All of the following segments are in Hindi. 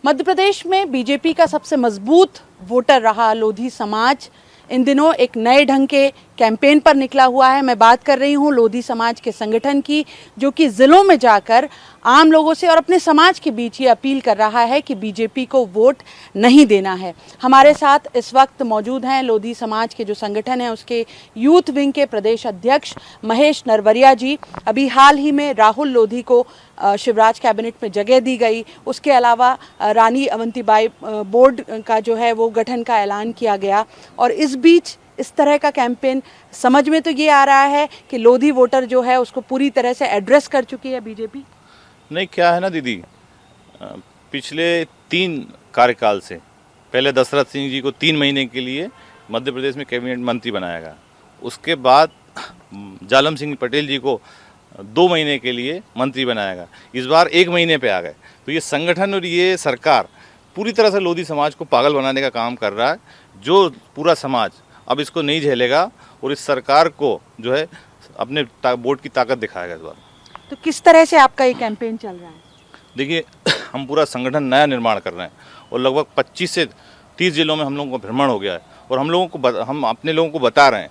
मध्य प्रदेश में बीजेपी का सबसे मजबूत वोटर रहा लोधी समाज इन दिनों एक नए ढंग के कैंपेन पर निकला हुआ है। मैं बात कर रही हूं लोधी समाज के संगठन की, जो कि जिलों में जाकर आम लोगों से और अपने समाज के बीच ये अपील कर रहा है कि बीजेपी को वोट नहीं देना है। हमारे साथ इस वक्त मौजूद हैं लोधी समाज के जो संगठन है उसके यूथ विंग के प्रदेश अध्यक्ष महेश नरवरिया जी। अभी हाल ही में राहुल लोधी को शिवराज कैबिनेट में जगह दी गई। उसके अलावा रानी अवंतीबाई बोर्ड का जो है वो गठन का ऐलान किया गया और इस बीच इस तरह का कैंपेन समझ में तो ये आ रहा है कि लोधी वोटर जो है उसको पूरी तरह से एड्रेस कर चुकी है बीजेपी। नहीं, क्या है ना दीदी, पिछले 3 कार्यकाल से पहले दशरथ सिंह जी को 3 महीने के लिए मध्य प्रदेश में कैबिनेट मंत्री बनाया गया। उसके बाद जालम सिंह पटेल जी को 2 महीने के लिए मंत्री बनाया गया। इस बार 1 महीने पे आ गए। तो ये संगठन और ये सरकार पूरी तरह से लोधी समाज को पागल बनाने का काम कर रहा है, जो पूरा समाज अब इसको नहीं झेलेगा और इस सरकार को जो है अपने वोट की ताकत दिखाएगा इस बार। तो किस तरह से आपका ये कैंपेन चल रहा है? देखिए, हम पूरा संगठन नया निर्माण कर रहे हैं और लगभग 25 से 30 जिलों में हम लोगों का भ्रमण हो गया है और हम अपने लोगों को बता रहे हैं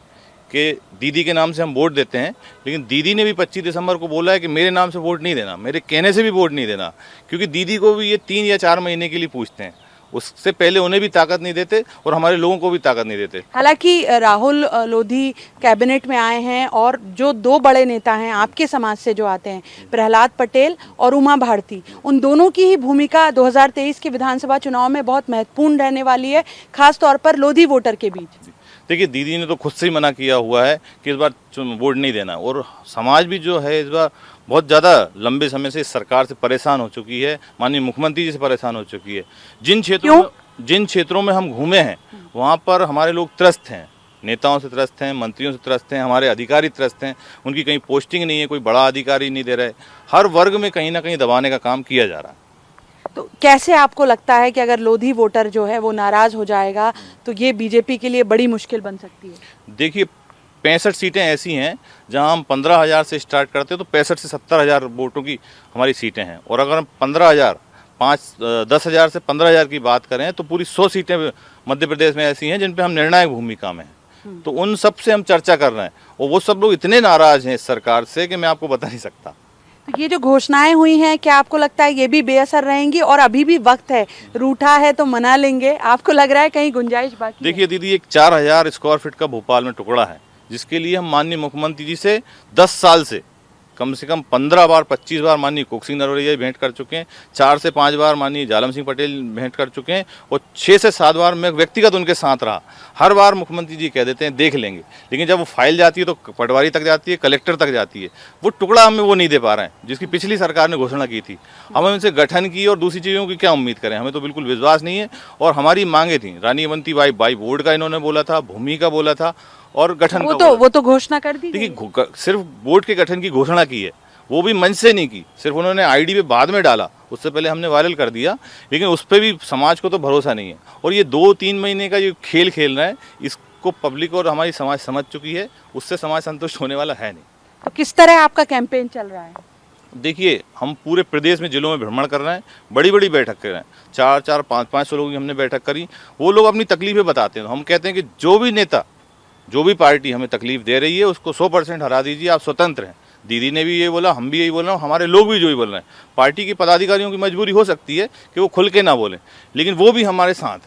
कि दीदी के नाम से हम वोट देते हैं, लेकिन दीदी ने भी 25 दिसंबर को बोला है कि मेरे नाम से वोट नहीं देना, मेरे कहने से भी वोट नहीं देना, क्योंकि दीदी को भी ये 3 या 4 महीने के लिए पूछते हैं। उससे पहले उन्हें भी ताकत नहीं देते और हमारे लोगों को भी ताकत नहीं देते। हालांकि राहुल लोधी कैबिनेट में आए हैं और जो 2 बड़े नेता हैं आपके समाज से जो आते हैं, प्रहलाद पटेल और उमा भारती, उन दोनों की ही भूमिका 2023 के विधानसभा चुनाव में बहुत महत्वपूर्ण रहने वाली है, खास तौर पर लोधी वोटर के बीच। देखिए, दीदी ने तो खुद से ही मना किया हुआ है कि इस बार वोट नहीं देना, और समाज भी जो है इस बार बहुत ज़्यादा लंबे समय से इस सरकार से परेशान हो चुकी है, माननीय मुख्यमंत्री जी से परेशान हो चुकी है। जिन क्षेत्रों में हम घूमे हैं वहाँ पर हमारे लोग त्रस्त हैं, नेताओं से त्रस्त हैं, मंत्रियों से त्रस्त हैं, हमारे अधिकारी त्रस्त हैं। उनकी कहीं पोस्टिंग नहीं है, कोई बड़ा अधिकारी नहीं दे रहे। हर वर्ग में कहीं ना कहीं दबाने का काम किया जा रहा है। तो कैसे आपको लगता है कि अगर लोधी वोटर जो है वो नाराज हो जाएगा तो ये बीजेपी के लिए बड़ी मुश्किल बन सकती है? देखिए, 65 सीटें ऐसी हैं जहां हम 15,000 से स्टार्ट करते हैं तो 65 से 70,000 वोटों की हमारी सीटें हैं, और अगर हम 10,000 से 15,000 की बात करें तो पूरी 100 सीटें मध्य प्रदेश में ऐसी हैं जिन पे हम निर्णायक भूमिका में हैं। तो उन सब से हम चर्चा कर रहे हैं और वो सब लोग इतने नाराज हैं इस सरकार से कि मैं आपको बता नहीं सकता। तो ये जो घोषणाएं हुई हैं, क्या आपको लगता है ये भी बेअसर रहेंगी और अभी भी वक्त है, रूठा है तो मना लेंगे? आपको लग रहा है कहीं गुंजाइश बाकी? देखिए दीदी, एक 4,000 स्क्वायर फीट का भोपाल में टुकड़ा है जिसके लिए हम माननीय मुख्यमंत्री जी से 10 साल से कम 15 बार 25 बार माननीय कुक सिंह नरवरिया भेंट कर चुके हैं, 4 से 5 बार माननीय जालम सिंह पटेल भेंट कर चुके हैं और 6 से 7 बार मैं व्यक्तिगत उनके साथ रहा। हर बार मुख्यमंत्री जी कह देते हैं देख लेंगे, लेकिन जब वो फाइल जाती है तो पटवारी तक जाती है, कलेक्टर तक जाती है। वो टुकड़ा हमें वो नहीं दे पा रहे हैं जिसकी पिछली सरकार ने घोषणा की थी। हमें उनसे गठन की और दूसरी चीज़ों की क्या उम्मीद करें, हमें तो बिल्कुल विश्वास नहीं है। और हमारी मांगे थी, रानी अवंतीबाई बोर्ड का इन्होंने बोला था, भूमि का बोला था और गठन वो तो घोषणा कर दी। देखिए, सिर्फ बोर्ड के गठन की घोषणा की है, वो भी मंच से नहीं की, सिर्फ उन्होंने आईडी पे बाद में डाला, उससे पहले हमने वायरल कर दिया, लेकिन उस पर भी समाज को तो भरोसा नहीं है। और ये 2-3 महीने का जो खेल खेल रहे हैं इसको पब्लिक और हमारी समाज समझ चुकी है, उससे समाज संतुष्ट होने वाला है नहीं। तो किस तरह आपका कैंपेन चल रहा है? देखिए, हम पूरे प्रदेश में जिलों में भ्रमण कर रहे हैं, बड़ी बड़ी बैठक कर रहे हैं, 4-4, 5-5 लोगों की हमने बैठक करी। वो लोग अपनी तकलीफें बताते हैं, हम कहते हैं कि जो भी नेता, जो भी पार्टी हमें तकलीफ दे रही है उसको 100% हरा दीजिए, आप स्वतंत्र हैं। दीदी ने भी ये बोला, हम भी यही बोल रहे हैं, हमारे लोग भी जो ही बोल रहे हैं। पार्टी के पदाधिकारियों की मजबूरी हो सकती है कि वो खुल के ना बोलें, लेकिन वो भी हमारे साथ